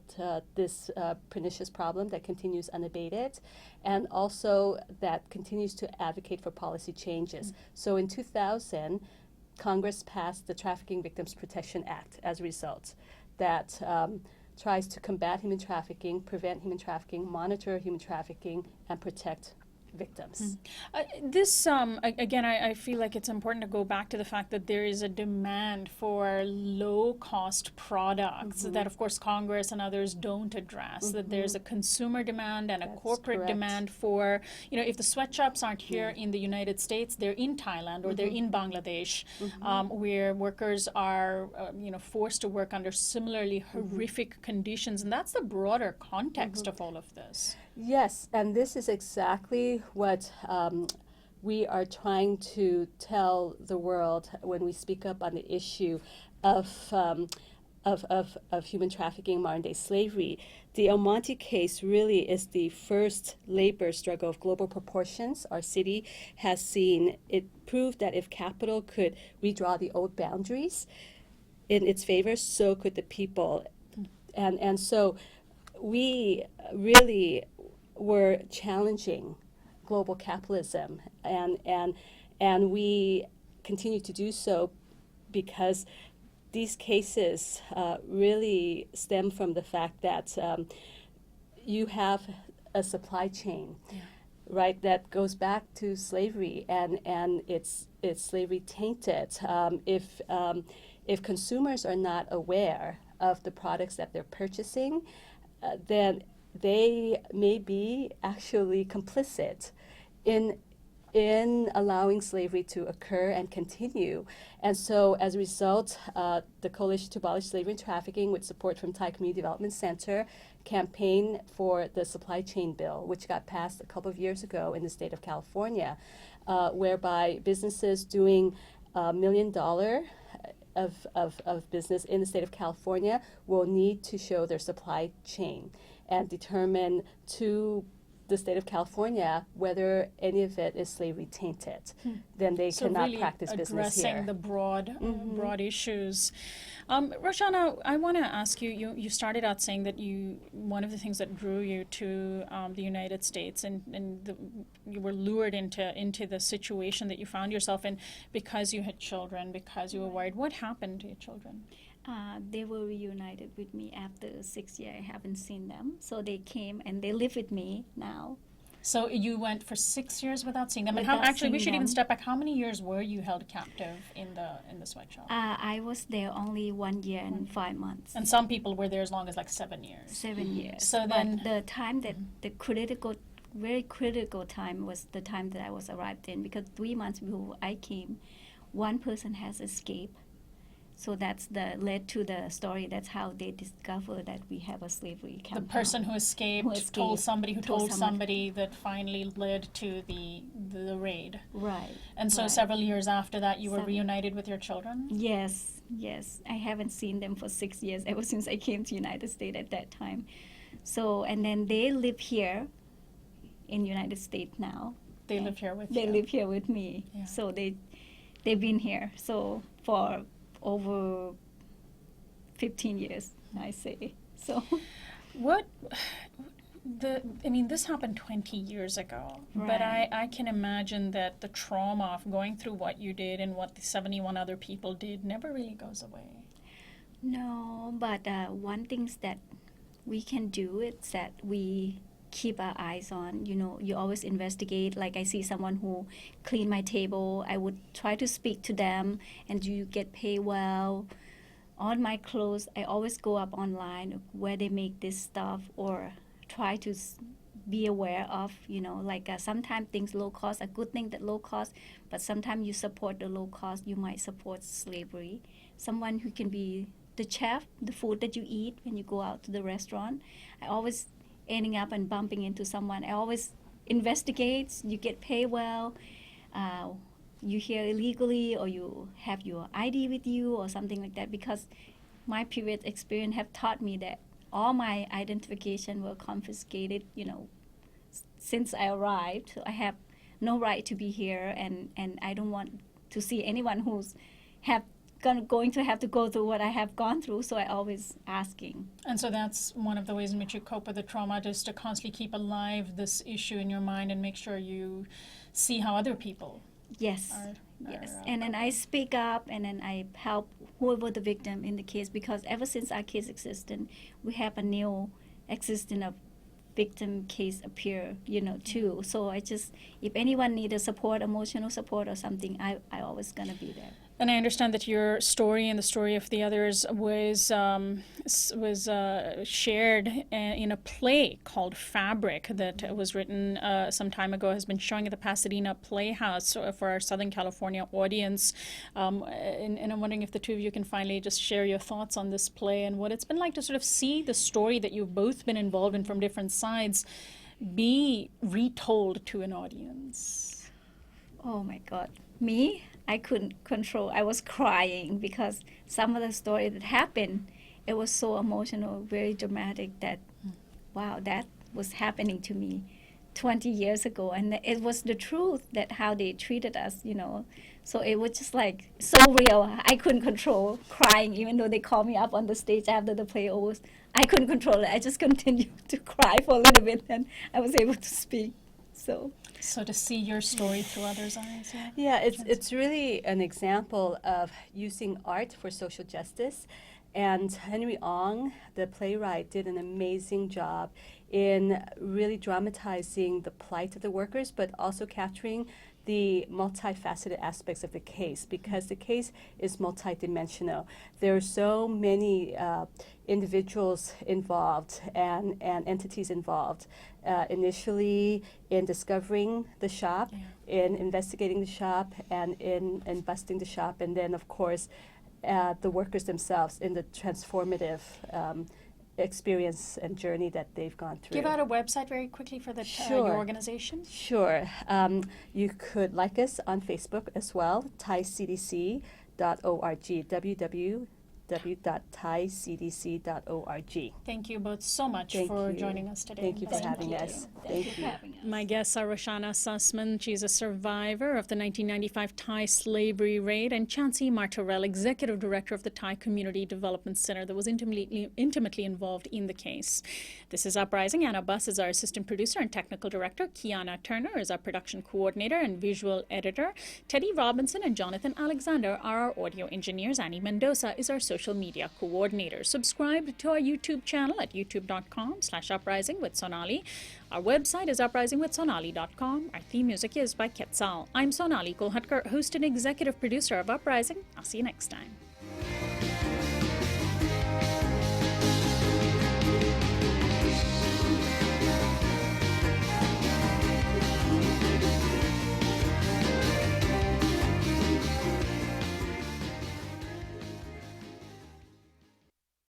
this pernicious problem that continues unabated, and also that continues to advocate for policy changes. So in 2000, Congress passed the Trafficking Victims Protection Act as a result that tries to combat human trafficking, prevent human trafficking, monitor human trafficking, and protect victims. This, again, I feel like it's important to go back to the fact that there is a demand for low-cost products that, of course, Congress and others don't address, that there's a consumer demand and a corporate demand for, if the sweatshops aren't here in the United States, they're in Thailand or they're in Bangladesh, where workers are, forced to work under similarly horrific conditions. And that's the broader context of all of this. Yes, and this is exactly what we are trying to tell the world when we speak up on the issue of, of human trafficking, modern day slavery. The Monte case really is the first labor struggle of global proportions. Our city has seen it proved that if capital could redraw the old boundaries in its favor, so could the people. And so we really were challenging global capitalism, and we continue to do so because these cases really stem from the fact that you have a supply chain, right, that goes back to slavery, and it's slavery tainted. If consumers are not aware of the products that they're purchasing, then they may be actually complicit in allowing slavery to occur and continue. And so as a result, the Coalition to Abolish Slavery and Trafficking, with support from Thai Community Development Center, campaigned for the supply chain bill, which got passed a couple of years ago in the state of California, whereby businesses doing $1 million of business in the state of California will need to show their supply chain and determine to the state of California whether any of it is slavery tainted. Then they cannot really practice business here. addressing the broad issues. Roshana, I want to ask you, you started out saying that one of the things that drew you to the United States and you were lured into the situation that you found yourself in because you had children, because you were worried. What happened to your children? They were reunited with me after 6 years. I haven't seen them. So they came and they live with me now. So you went for 6 years without seeing them. And Without actually, we seeing should even them. step back. How many years were you held captive in the sweatshop? I was there only 1 year and 5 months. And some people were there as long as like 7 years. 7 years. So But then- the time that the very critical time was the time that I was arrived in, because 3 months before I came, one person has escaped. So that's led to the story. That's how they discovered that we have a slavery The compound. person who escaped, told somebody who told somebody that finally led to the raid. Right. And so right. several years after that, you were 7. reunited with your children? Yes. I haven't seen them for 6 years, ever since I came to United States at that time. So, and then they live here in United States now. They live here with They you? live here with me. Yeah. So they've been here. So for over 15 years, I say. So this happened 20 years ago, but Right. I can imagine that the trauma of going through what you did and what the 71 other people did never really goes away. no, but one thing that we can do is that we keep our eyes on. You always investigate. Like I see someone who clean my table, I would try to speak to them, and do you get paid well? On my clothes, I always go up online where they make this stuff, or try to be aware of, sometimes things low cost, a good thing that low cost, but sometimes you support the low cost, you might support slavery. Someone who can be the chef, the food that you eat when you go out to the restaurant. I always ending up and bumping into someone. I always investigate. You get paid well. You here illegally, or you have your ID with you, or something like that. Because my previous experience have taught me that all my identification were confiscated. Since I arrived, so I have no right to be here, and I don't want to see anyone who's going to have to go through what I have gone through, so I always asking. And so that's one of the ways in which you cope with the trauma, just to constantly keep alive this issue in your mind and make sure you see how other people Yes, yes. And then I speak up, and then I help whoever the victim in the case, because ever since our case existed, we have a new existence of victim case appear, too. So if anyone needs support, emotional support or something, I always gonna be there. And I understand that your story and the story of the others was shared in a play called Fabric that was written some time ago, has been showing at the Pasadena Playhouse for our Southern California audience. And I'm wondering if the two of you can finally just share your thoughts on this play and what it's been like to sort of see the story that you've both been involved in from different sides be retold to an audience? Oh my God. Me? I couldn't control. I was crying because some of the story that happened, it was so emotional, very dramatic that, wow, that was happening to me 20 years ago. And it was the truth that how they treated us, you know. So it was just like so real. I couldn't control crying, even though they called me up on the stage after the play over. I couldn't control it. I just continued to cry for a little bit, and I was able to speak. So to see your story through others' eyes. Yeah, it's really an example of using art for social justice. And Henry Ong, the playwright, did an amazing job in really dramatizing the plight of the workers, but also capturing the multifaceted aspects of the case, because the case is multidimensional. There are so many individuals involved and entities involved. Initially in discovering the shop, in investigating the shop, and in busting the shop, and then of course the workers themselves in the transformative experience and journey that they've gone through. Give out a website very quickly for the your organization. Sure. You could like us on Facebook as well, thaicdc.org, www.thaicdc.org. Thank you both so much for joining us today. Thank you for having us. Thank you for having us. My guests are Roshana Sussman. She's a survivor of the 1995 Thai slavery raid, and Chansey Martorell, Executive Director of the Thai Community Development Center that was intimately involved in the case. This is Uprising. Anna Buss is our Assistant Producer and Technical Director. Kiana Turner is our Production Coordinator and Visual Editor. Teddy Robinson and Jonathan Alexander are our audio engineers. Annie Mendoza is our social media coordinator. Subscribe to our YouTube channel at youtube.com/uprising with Sonali. Our website is uprisingwithsonali.com. Our theme music is by Quetzal. I'm Sonali Kolhatkar, host and executive producer of Uprising. I'll see you next time.